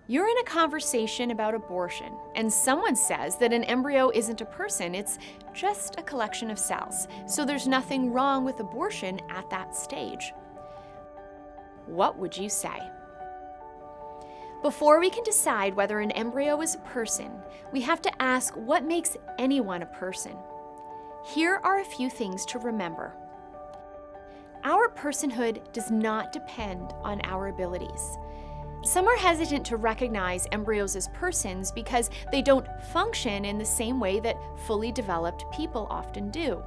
You're in a conversation about abortion, and someone says that an embryo isn't a person, it's just a collection of cells, so there's nothing wrong with abortion at that stage. What would you say? Before we can decide whether an embryo is a person, we have to ask what makes anyone a person. Here are a few things to remember. Our personhood does not depend on our abilities. Some are hesitant to recognize embryos as persons because they don't function in the same way that fully developed people often do.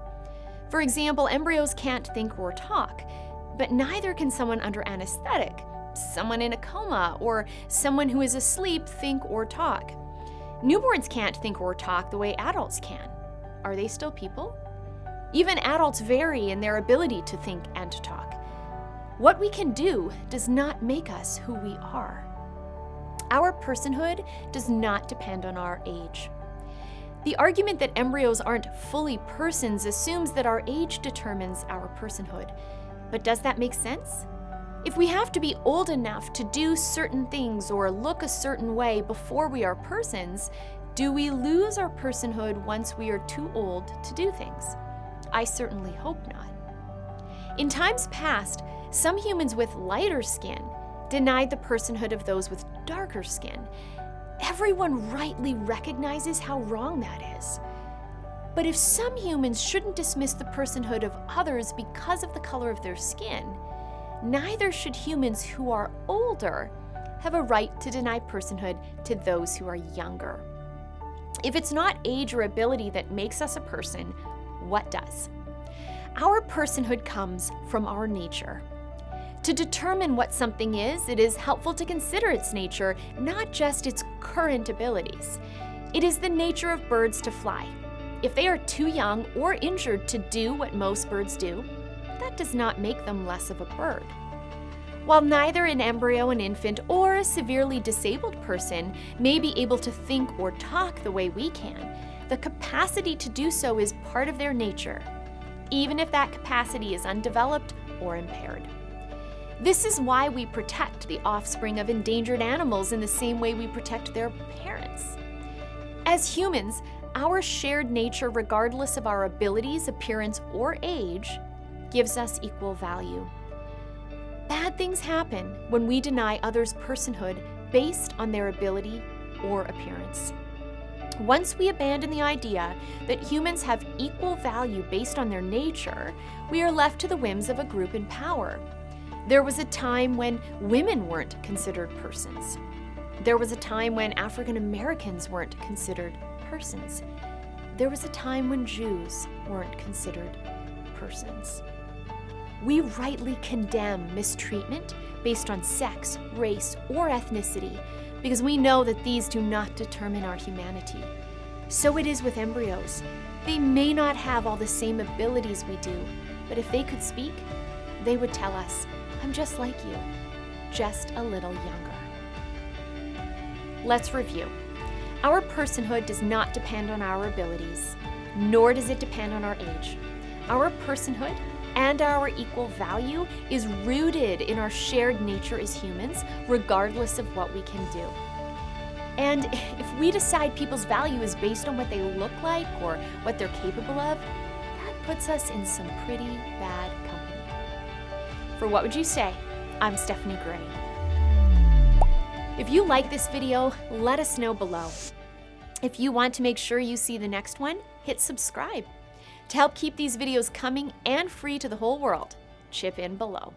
For example, embryos can't think or talk, but neither can someone under anesthetic, someone in a coma, or someone who is asleep think or talk. Newborns can't think or talk the way adults can. Are they still people? Even adults vary in their ability to think and to talk. What we can do does not make us who we are. Our personhood does not depend on our age. The argument that embryos aren't fully persons assumes that our age determines our personhood. But does that make sense? If we have to be old enough to do certain things or look a certain way before we are persons, do we lose our personhood once we are too old to do things? I certainly hope not. In times past, some humans with lighter skin denied the personhood of those with darker skin. Everyone rightly recognizes how wrong that is. But if some humans shouldn't dismiss the personhood of others because of the color of their skin, neither should humans who are older have a right to deny personhood to those who are younger. If it's not age or ability that makes us a person, what does? Our personhood comes from our nature. To determine what something is, it is helpful to consider its nature, not just its current abilities. It is the nature of birds to fly. If they are too young or injured to do what most birds do, that does not make them less of a bird. While neither an embryo, an infant, or a severely disabled person may be able to think or talk the way we can, the capacity to do so is part of their nature, even if that capacity is undeveloped or impaired. This is why we protect the offspring of endangered animals in the same way we protect their parents. As humans, our shared nature, regardless of our abilities, appearance, or age, gives us equal value. Bad things happen when we deny others' personhood based on their ability or appearance. Once we abandon the idea that humans have equal value based on their nature, we are left to the whims of a group in power. There was a time when women weren't considered persons. There was a time when African Americans weren't considered persons. There was a time when Jews weren't considered persons. We rightly condemn mistreatment based on sex, race, or ethnicity because we know that these do not determine our humanity. So it is with embryos. They may not have all the same abilities we do, but if they could speak, they would tell us, "I'm just like you, just a little younger." Let's review. Our personhood does not depend on our abilities, nor does it depend on our age. Our personhood and our equal value is rooted in our shared nature as humans, regardless of what we can do. And if we decide people's value is based on what they look like or what they're capable of, that puts us in some pretty bad company. For What Would You Say? I'm Stephanie Gray. If you like this video, let us know below. If you want to make sure you see the next one, hit subscribe. To help keep these videos coming and free to the whole world, chip in below.